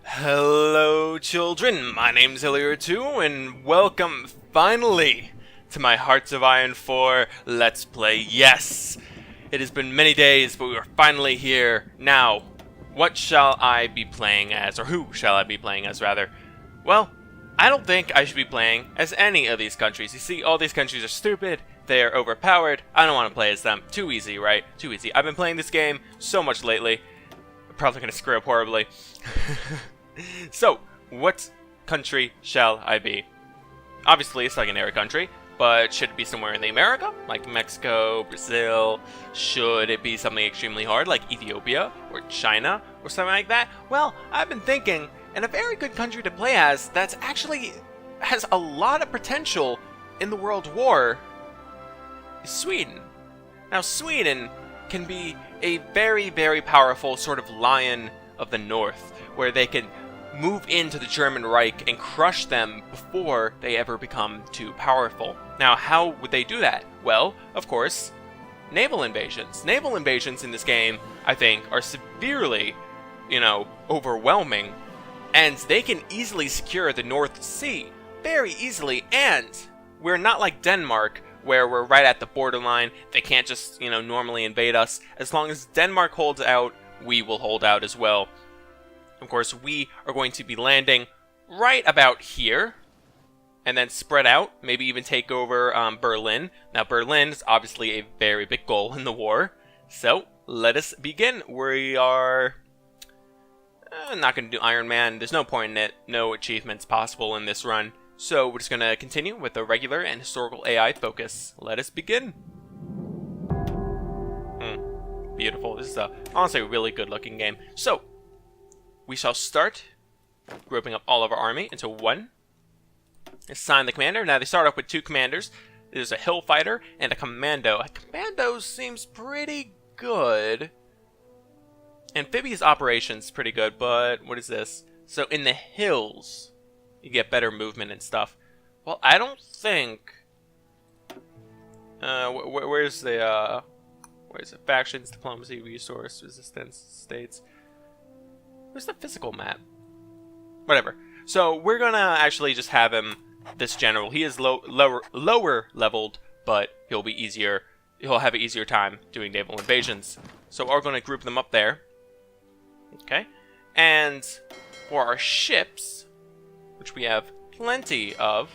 Hello, children. My name's HOI4, and welcome, finally, to my Hearts of Iron 4 Let's Play. Yes! It has been many days, but we are finally here. Now, what shall I be playing as? Or who shall I be playing as, rather? Well, I don't think I should be playing as any of these countries. You see, all these countries are stupid. They are overpowered. I don't want to play as them. Too easy, right? Too easy. I've been playing this game so much lately. I'm probably going to screw up horribly. So, what country shall I be? Obviously a secondary country, but should it be somewhere in the America? Like Mexico, Brazil? Should it be something extremely hard like Ethiopia or China or something like that? Well, I've been thinking, and a very good country to play as that's actually has a lot of potential in the World War is Sweden. Now, Sweden can be a very, very powerful sort of lion of the North, where they can move into the German Reich and crush them before they ever become too powerful. Now, how would they do that? Well, of course, naval invasions. Naval invasions in this game, I think, are severely, overwhelming, and they can easily secure the North Sea. Very easily, and we're not like Denmark, where we're right at the borderline. They can't just, normally invade us. As long as Denmark holds out, we will hold out as well. Of course, we are going to be landing right about here, and then spread out, maybe even take over Berlin. Now, Berlin is obviously a very big goal in the war, so let us begin. We are not going to do Iron Man. There's no point in it. No achievements possible in this run. So we're just going to continue with the regular and historical AI focus. Let us begin. Beautiful. This is honestly a really good looking game. So, we shall start grouping up all of our army into one. Assign the commander. Now, they start off with two commanders. There's a hill fighter and a commando. A commando seems pretty good. Amphibious operations pretty good, but what is this? So, in the hills, you get better movement and stuff. Well, I don't think... where's the factions, diplomacy, resource, resistance, states... Where's the physical map? Whatever. So we're gonna actually just have him, this general. He is lower leveled, but he'll be easier. He'll have an easier time doing naval invasions. So we're gonna group them up there. Okay. And for our ships, which we have plenty of.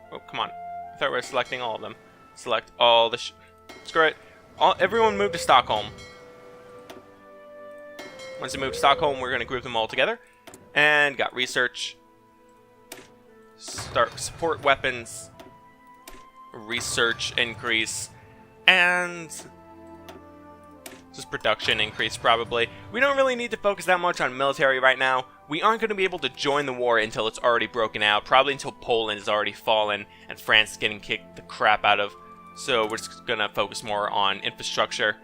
Oh, come on. I thought we were selecting all of them. Select all the screw it. Everyone move to Stockholm. Once we move to Stockholm, we're going to group them all together. And got research. Start support weapons. Research increase. And just production increase, probably. We don't really need to focus that much on military right now. We aren't going to be able to join the war until it's already broken out. Probably until Poland has already fallen and France is getting kicked the crap out of. So we're just going to focus more on infrastructure.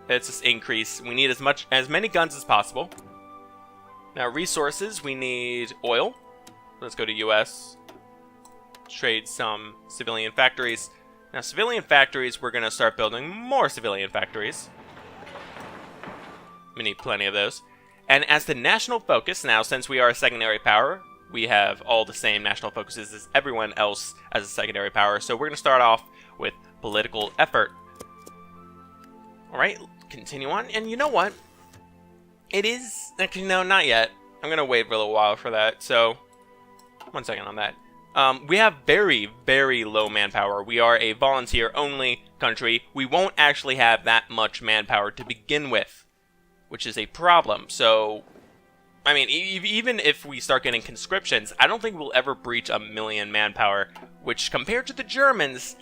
Let's just increase. We need as many guns as possible. Now, resources, we need oil. Let's go to US. Trade some civilian factories. Now, civilian factories, we're going to start building more civilian factories. We need plenty of those. And as the national focus, now, since we are a secondary power, we have all the same national focuses as everyone else as a secondary power. So we're going to start off with political effort. Alright, continue on. And you know what? It is... Actually, no, not yet. I'm going to wait for a little while for that. So, 1 second on that. We have very, very low manpower. We are a volunteer-only country. We won't actually have that much manpower to begin with, which is a problem. So, I mean, even if we start getting conscriptions, I don't think we'll ever breach 1 million manpower, which compared to the Germans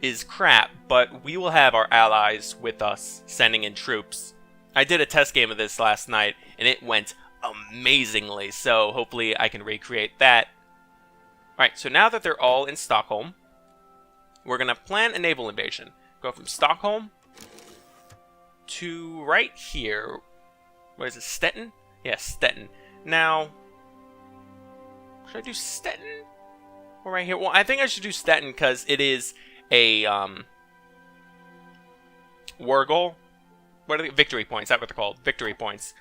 is crap, but we will have our allies with us sending in troops. I did a test game of this last night, and it went amazingly, so hopefully I can recreate that. Alright, so now that they're all in Stockholm, we're going to plan a naval invasion. Go from Stockholm to right here. What is it, Stettin? Yeah, Stettin. Now, should I do Stettin? Or right here? Well, I think I should do Stettin because it is a war goal. what are the victory points? That's what they're called, victory points.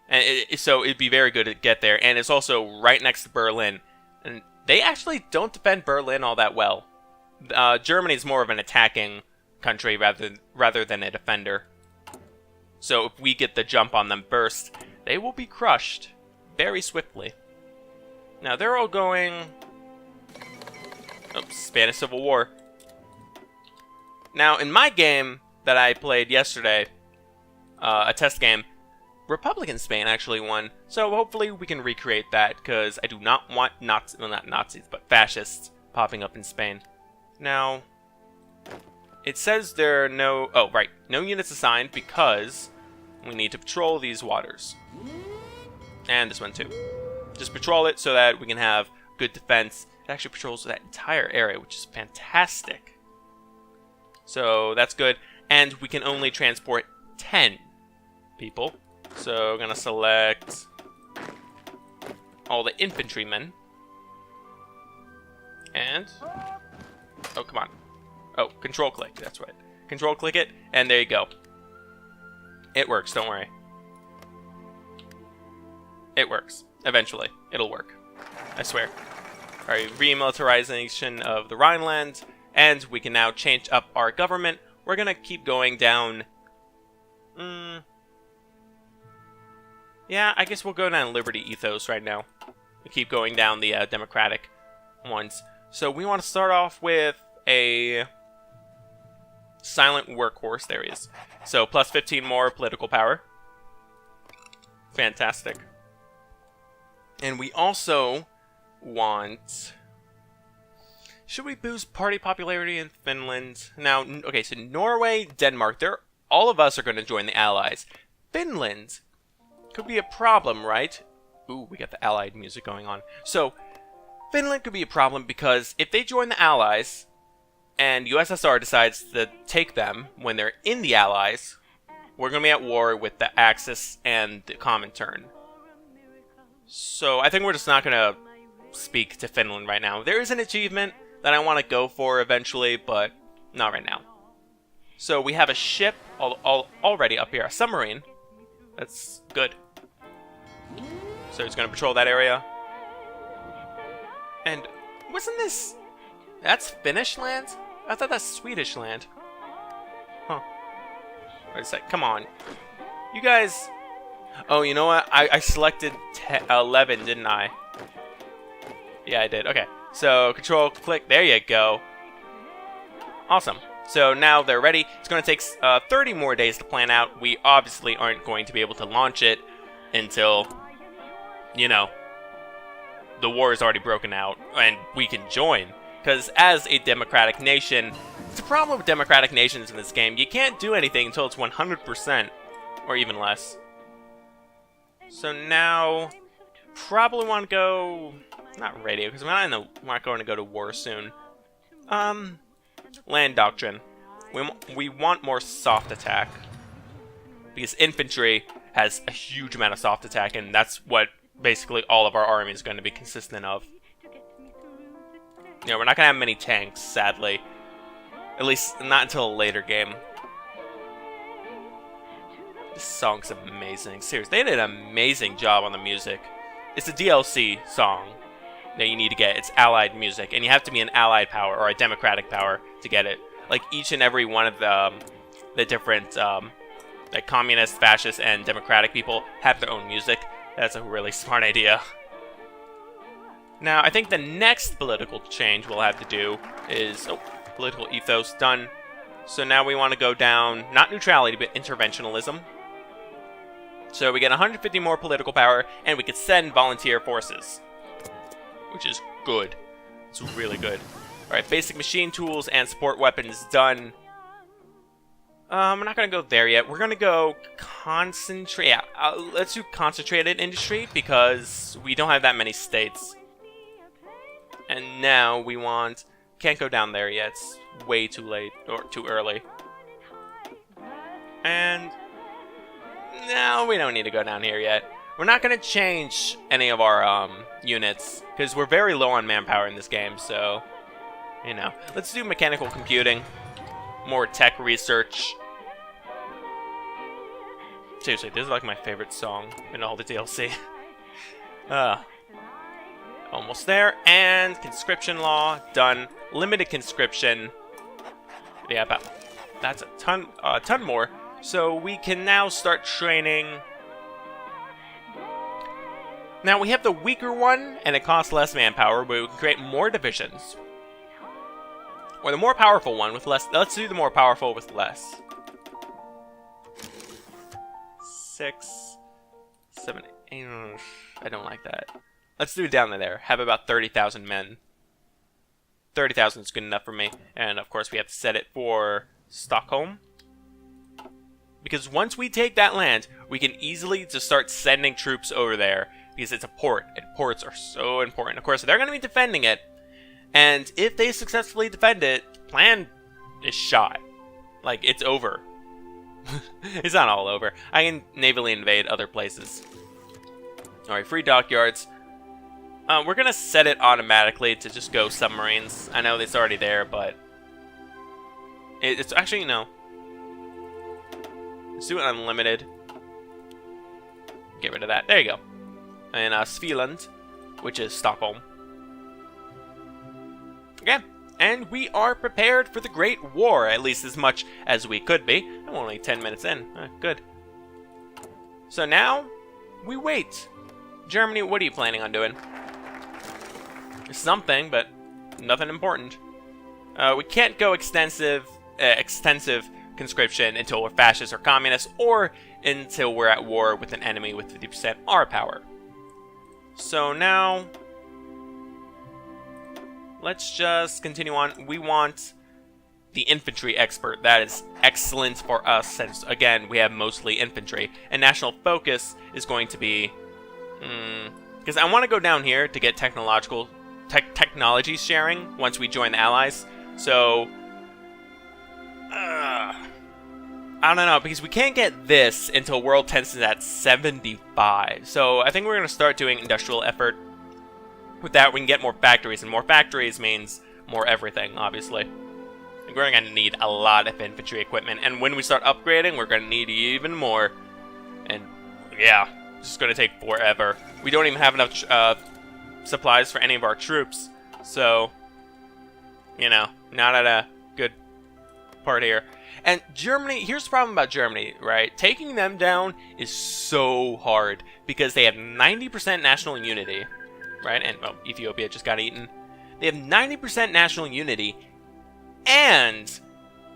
And so it'd be very good to get there. And it's also right next to Berlin. And they actually don't defend Berlin all that well. Germany is more of an attacking country rather than a defender. So if we get the jump on them first, they will be crushed very swiftly. Now they're all going... Oops, Spanish Civil War. Now in my game that I played yesterday, a test game, Republican Spain actually won. So hopefully we can recreate that, because I do not want Nazis, well, not Nazis, but fascists popping up in Spain. Now, it says there are no... Oh, right. No units assigned because we need to patrol these waters. And this one too. Just patrol it so that we can have good defense. It actually patrols that entire area, which is fantastic. So that's good. And we can only transport 10 people. So I'm going to select all the infantrymen. And... Oh, come on. Oh, control click. That's right. Control click it, and there you go. It works, don't worry. It works. Eventually. It'll work. I swear. Alright, remilitarization of the Rhineland, and we can now change up our government. We're gonna keep going down... Yeah, I guess we'll go down Liberty Ethos right now. We keep going down the democratic ones. So we want to start off with a silent workhorse. There he is. So plus 15 more political power. Fantastic. And we also want... Should we boost party popularity in Finland? Now, okay, so Norway, Denmark, all of us are going to join the Allies. Finland could be a problem, right? Ooh, we got the Allied music going on. So, Finland could be a problem because if they join the Allies, and USSR decides to take them when they're in the Allies, we're going to be at war with the Axis and the Comintern. So, I think we're just not going to speak to Finland right now. There is an achievement that I want to go for eventually, but not right now. So, we have a ship already up here, a submarine. That's good. So he's going to patrol that area. And wasn't this... That's Finnish land? I thought that's Swedish land. Huh. Wait a sec. Come on. You guys... Oh, you know what? I selected 11, didn't I? Yeah, I did. Okay. So, control, click. There you go. Awesome. So now they're ready. It's going to take 30 more days to plan out. We obviously aren't going to be able to launch it until, you know, the war is already broken out and we can join. Because as a democratic nation, it's a problem with democratic nations in this game. You can't do anything until it's 100% or even less. So now, probably want to go, not radio, because we're not going to go to war soon. Land doctrine. We want more soft attack. Because infantry has a huge amount of soft attack, and that's what basically all of our army is going to be consistent of. You know, we're not going to have many tanks, sadly. At least not until a later game. This song's amazing. Seriously, they did an amazing job on the music. It's a DLC song that you need to get. It's allied music, and you have to be an allied power or a democratic power to get it. Like each and every one of the different like communist, fascist, and democratic people have their own music. That's a really smart idea. Now, I think the next political change we'll have to do is political ethos done. So now we want to go down not neutrality but interventionalism. So we get 150 more political power, and we could send volunteer forces, which is good. It's really good. Alright, basic machine tools and support weapons done. We're not going to go there yet. We're going to go concentrate. Yeah, let's do concentrated industry because we don't have that many states. And now we want... Can't go down there yet. It's way too late or too early. And... No, we don't need to go down here yet. We're not going to change any of our units because we're very low on manpower in this game, so... You know, let's do mechanical computing, more tech research. Seriously, this is like my favorite song in all the DLC. Almost there. And conscription law, done. Limited conscription. Yeah, but that's a ton more. So we can now start training. Now we have the weaker one, and it costs less manpower, but we can create more divisions. Or the more powerful one with less. Let's do the more powerful with less. 6, 7, 8. I don't like that. Let's do it down to there. Have about 30,000 men. 30,000 is good enough for me. And of course we have to set it for Stockholm. Because once we take that land, we can easily just start sending troops over there. Because it's a port, and ports are so important. Of course, they're going to be defending it. And if they successfully defend it, plan is shot. Like, it's over. It's not all over. I can navally invade other places. Alright, free dockyards. We're going to set it automatically to just go submarines. I know it's already there, but... It's actually, no. Let's do it unlimited. Get rid of that. There you go. And Svealand, which is Stockholm. Okay. And we are prepared for the Great War, at least as much as we could be. I'm only 10 minutes in. Good. So now, we wait. Germany, what are you planning on doing? Something, but nothing important. We can't go extensive conscription until we're fascist or communist, or until we're at war with an enemy with 50% our power. So now, let's just continue on. We want the infantry expert. That is excellent for us, since, again, we have mostly infantry. And national focus is going to be... because I want to go down here to get technology sharing once we join the Allies. So... I don't know, because we can't get this until world tension is at 75. So I think we're going to start doing industrial effort. With that, we can get more factories, and more factories means more everything, obviously. We're going to need a lot of infantry equipment, and when we start upgrading, we're going to need even more. And yeah, it's just going to take forever. We don't even have enough supplies for any of our troops, so, you know, not at a good part here. And Germany, here's the problem about Germany, right? Taking them down is so hard because they have 90% national unity, right? And, well, Ethiopia just got eaten. They have 90% national unity, and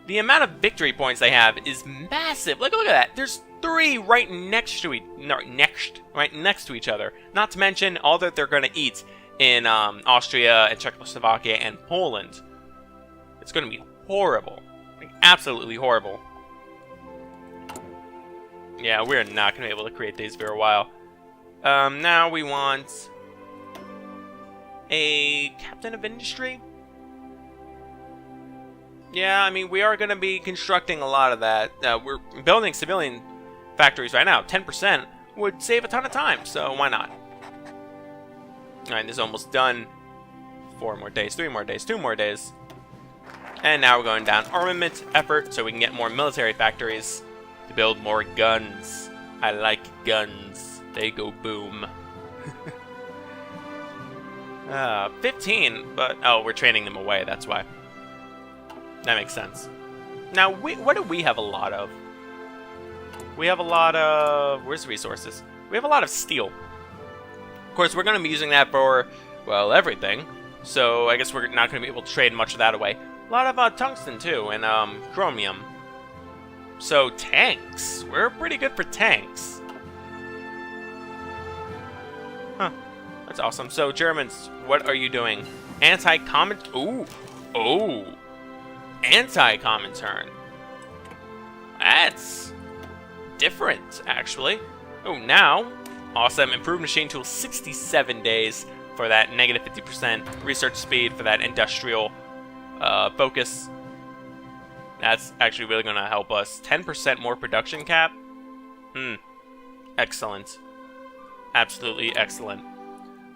the amount of victory points they have is massive. Look at that. There's 3 right next to each other. Not to mention all that they're going to eat in Austria and Czechoslovakia and Poland. It's going to be horrible. Absolutely horrible. Yeah, we're not going to be able to create these for a while. Now we want a captain of industry. Yeah, I mean, we are going to be constructing a lot of that. We're building civilian factories right now. 10% would save a ton of time, so why not? Alright, this is almost done. 4 more days, 3 more days, 2 more days. And now we're going down armament effort so we can get more military factories to build more guns. I like guns. They go boom. 15, but oh, we're training them away, that's why. That makes sense. Now, what do we have a lot of? We have a lot of... Where's the resources? We have a lot of steel. Of course, we're going to be using that for, well, everything. So I guess we're not going to be able to trade much of that away. A lot of tungsten, too, and chromium. So, tanks. We're pretty good for tanks. Huh. That's awesome. So, Germans, what are you doing? Anti-comment... Ooh. Oh. Anti-Comintern. That's different, actually. Oh, now, awesome. Improved machine tool, 67 days for that negative 50% research speed for that industrial focus. That's actually really going to help us. 10% more production cap. Excellent. Absolutely excellent.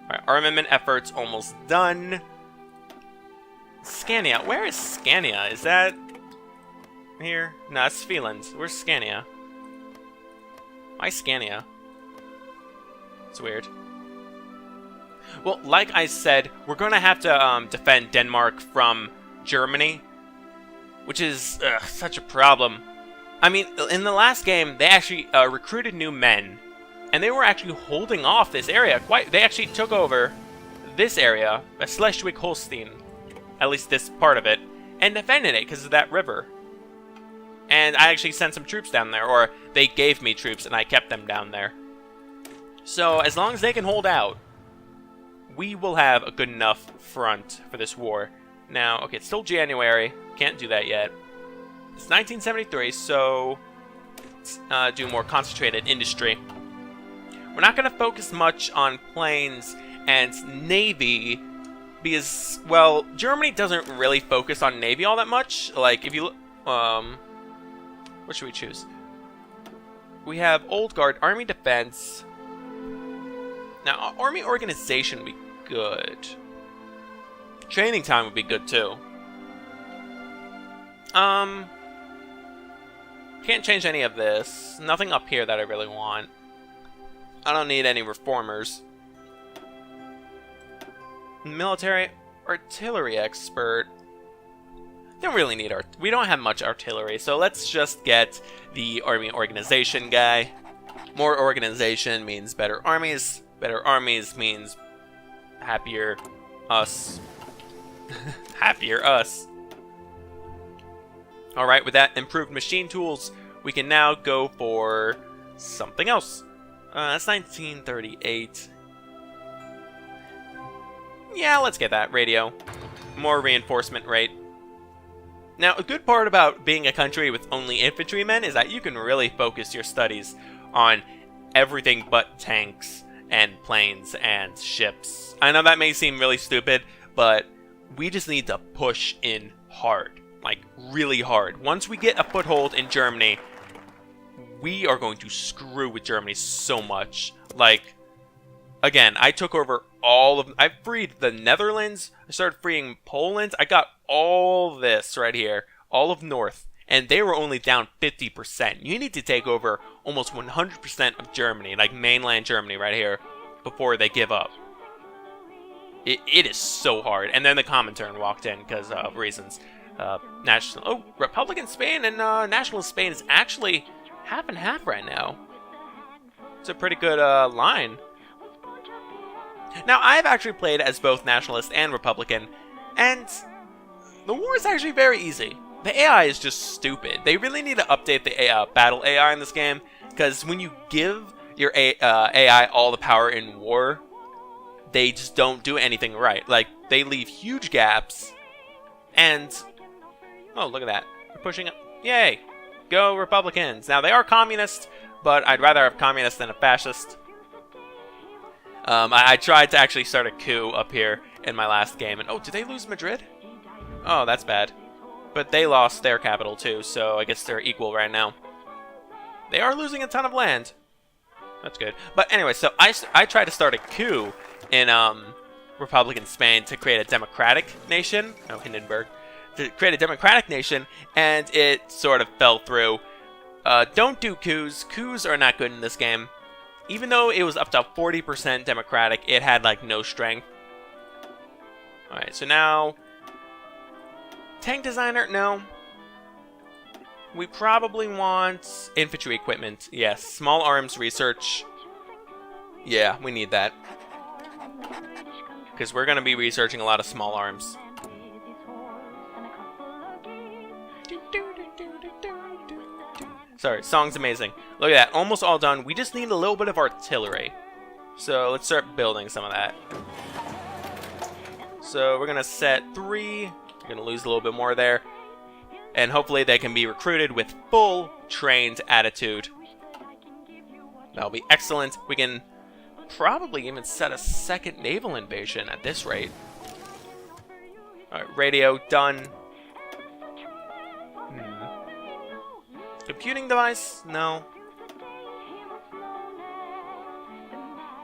Alright, armament efforts almost done. Scania. Where is Scania? Is that here? No, it's Finland. Where's Scania? Why Scania? It's weird. Well, like I said, we're going to have to defend Denmark from Germany, which is such a problem. I mean, in the last game, they actually recruited new men, and they were actually holding off this area. They actually took over this area, Schleswig-Holstein, at least this part of it, and defended it because of that river. And I actually sent some troops down there, or they gave me troops, and I kept them down there. So, as long as they can hold out, we will have a good enough front for this war. Now, okay, it's still January. Can't do that yet. It's 1973, so let's do more concentrated industry. We're not going to focus much on planes and navy because, well, Germany doesn't really focus on navy all that much. Like, if you look, what should we choose? We have Old Guard, Army Defense. Now, Army Organization would be good. Training time would be good, too. Can't change any of this. Nothing up here that I really want. I don't need any reformers. Military artillery expert. Don't really need we don't have much artillery, so let's just get the army organization guy. More organization means better armies. Better armies means happier us. Happier us. Alright, with that improved machine tools, we can now go for something else. That's 1938. Yeah, let's get that. Radio. More reinforcement rate. Now, a good part about being a country with only infantrymen is that you can really focus your studies on everything but tanks and planes and ships. I know that may seem really stupid, but we just need to push in hard. Like, really hard. Once we get a foothold in Germany, we are going to screw with Germany so much. Like, again, I took over I freed the Netherlands, I started freeing Poland, I got all this right here, all of North, and they were only down 50%. You need to take over almost 100% of Germany, like mainland Germany right here, before they give up. It is so hard. And then the Comintern walked in because of reasons. Republican Spain and Nationalist Spain is actually half and half right now. It's a pretty good line. Now, I've actually played as both Nationalist and Republican, and the war is actually very easy. The AI is just stupid. They really need to update the battle AI in this game, because when you give your AI all the power in war, they just don't do anything right. Like, they leave huge gaps, and oh, look at that. We're pushing up. Yay! Go Republicans! Now, they are communist, but I'd rather have communist than a fascist. I tried to actually start a coup up here in my last game, and oh, did they lose Madrid? Oh, that's bad. But they lost their capital too, so I guess they're equal right now. They are losing a ton of land. That's good. But anyway, so I tried to start a coup in Republican Spain to create a democratic nation. Oh, Hindenburg. To create a democratic nation, and it sort of fell through. Don't do coups. Coups are not good in this game. Even though it was up to 40% democratic, it had, like, no strength. Alright, so now... Tank designer? No. We probably want infantry equipment. Yes, small arms research. Yeah, we need that. Because we're going to be researching a lot of small arms. Sorry, song's amazing. Look at that, almost all done. We just need a little bit of artillery. So let's start building some of that. So we're gonna set 3. We're gonna lose a little bit more there. And hopefully they can be recruited with full trained attitude. That'll be excellent. We can probably even set a second naval invasion at this rate. Alright, radio done. Computing device? No.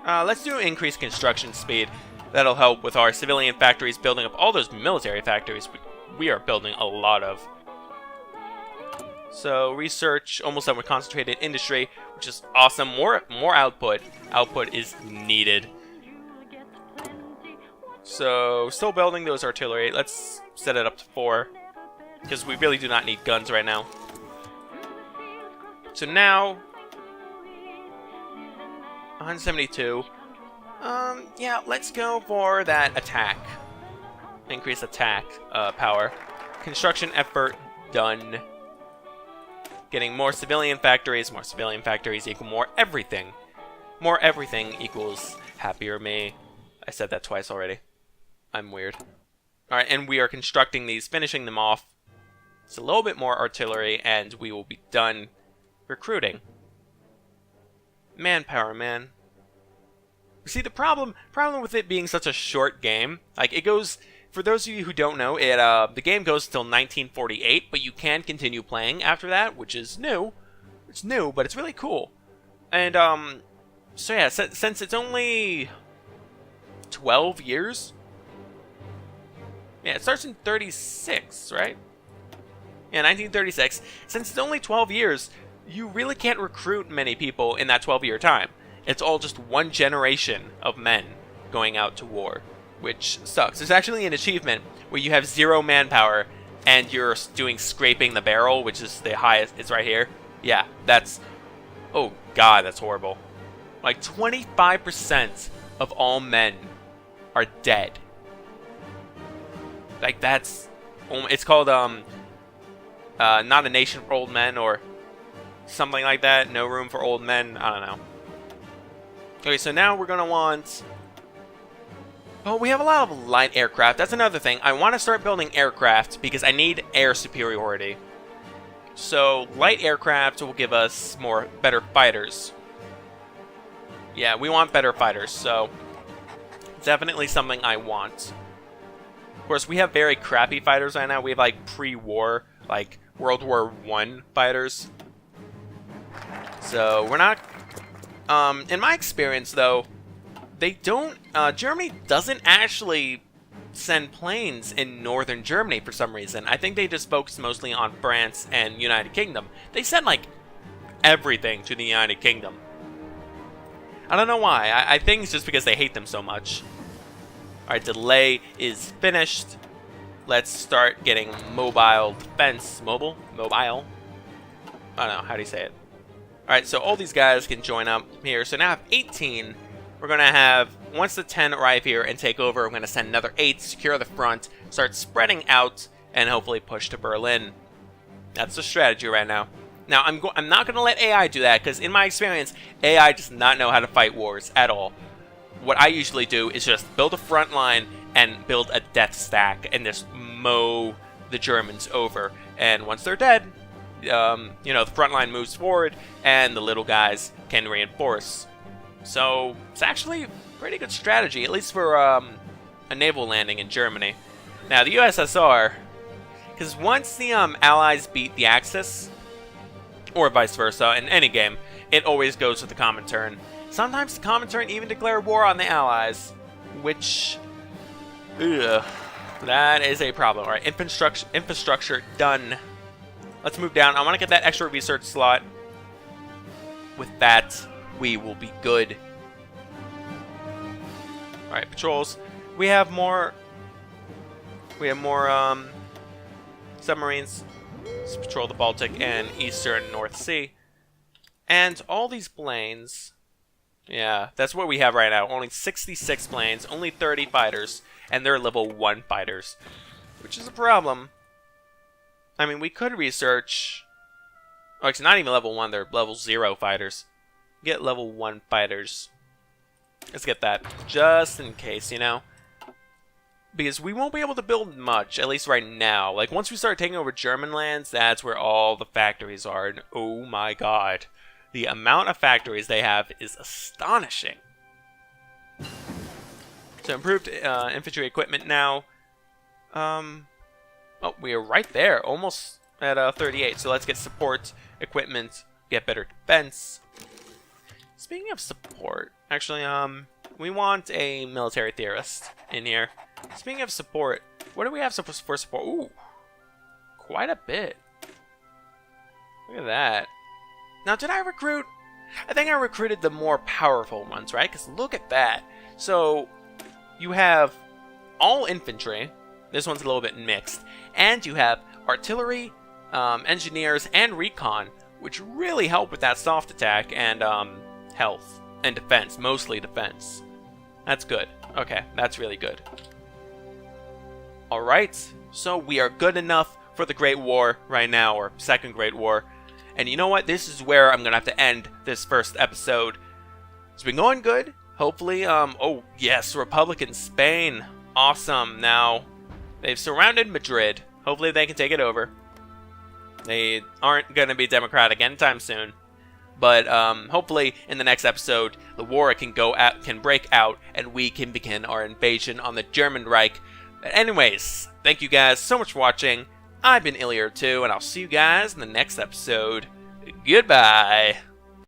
Let's do increased construction speed. That'll help with our civilian factories building up all those military factories we are building a lot of. So research, almost done with concentrated industry, which is awesome. More output. Output is needed. So still building those artillery. Let's set it up to 4. Because we really do not need guns right now. So now 172. Yeah, let's go for that attack. Increase attack power. Construction effort done. Getting more civilian factories. More civilian factories equal more everything. More everything equals happier me. I said that twice already. I'm weird. Alright, and we are constructing these, finishing them off. It's a little bit more artillery, and we will be done recruiting. Manpower, man. See, the problem with it being such a short game, like, it goes, for those of you who don't know, the game goes till 1948, but you can continue playing after that, which is new. It's new, but it's really cool. And, so yeah, since it's only 12 years? Yeah, it starts in 36, right? Yeah, 1936. Since it's only 12 years, you really can't recruit many people in that 12-year time. It's all just one generation of men going out to war, which sucks. There's actually an achievement where you have 0 manpower and you're doing scraping the barrel, which is the highest. It's right here. Yeah, that's... Oh, God, that's horrible. Like, 25% of all men are dead. Like, that's... It's called, not a nation for old men, or something like that. No room for old men. I don't know. Okay, so now we're going to want... Oh, we have a lot of light aircraft. That's another thing. I want to start building aircraft because I need air superiority. So, light aircraft will give us better fighters. Yeah, we want better fighters, so... Definitely something I want. Of course, we have very crappy fighters right now. We have, like, pre-war, like, World War I fighters. So, we're not... in my experience, though, they don't... Germany doesn't actually send planes in northern Germany for some reason. I think they just focus mostly on France and United Kingdom. They send, like, everything to the United Kingdom. I don't know why. I think it's just because they hate them so much. Alright, delay is finished. Let's start getting mobile defense. Mobile? Mobile? I don't know. How do you say it? Alright, so all these guys can join up here. So now I have 18. We're going to have, once the 10 arrive here and take over, I'm going to send another 8, secure the front, start spreading out, and hopefully push to Berlin. That's the strategy right now. Now, I'm not going to let AI do that, because in my experience, AI does not know how to fight wars at all. What I usually do is just build a front line and build a death stack, and just mow the Germans over. And once they're dead, you know, the front line moves forward, and the little guys can reinforce. So, it's actually a pretty good strategy, at least for a naval landing in Germany. Now, the USSR, because once the Allies beat the Axis, or vice versa, in any game, it always goes with the Comintern. Sometimes the Comintern even declare war on the Allies, which, that is a problem. Alright, infrastructure done. Let's move down. I want to get that extra research slot. With that, we will be good. Alright, patrols. We have more submarines. Let's patrol the Baltic and Eastern North Sea. And all these planes... Yeah, that's what we have right now. Only 66 planes, only 30 fighters, and they're level 1 fighters. Which is a problem. I mean, we could research... Oh, it's not even level 1, they're level 0 fighters. Get level 1 fighters. Let's get that, just in case, you know? Because we won't be able to build much, at least right now. Like, once we start taking over German lands, that's where all the factories are. And oh my god. The amount of factories they have is astonishing. So, improved infantry equipment now. Oh, we are right there. Almost at 38. So, let's get support equipment. Get better defense. Speaking of support, actually, we want a military theorist in here. Speaking of support, what do we have for support? Ooh, quite a bit. Look at that. Now, did I recruit? I think I recruited the more powerful ones, right? Because look at that. So, you have all infantry. This one's a little bit mixed. And you have artillery, engineers, and recon, which really help with that soft attack and health and defense, mostly defense. That's good. Okay, that's really good. Alright, so we are good enough for the Great War right now, or Second Great War. And you know what? This is where I'm going to have to end this first episode. It's been going good. Hopefully, oh yes, Republic in Spain. Awesome. Now, they've surrounded Madrid. Hopefully they can take it over. They aren't going to be democratic anytime soon. But hopefully in the next episode, the war can break out and we can begin our invasion on the German Reich. But anyways, thank you guys so much for watching. I've been HOI4, and I'll see you guys in the next episode. Goodbye.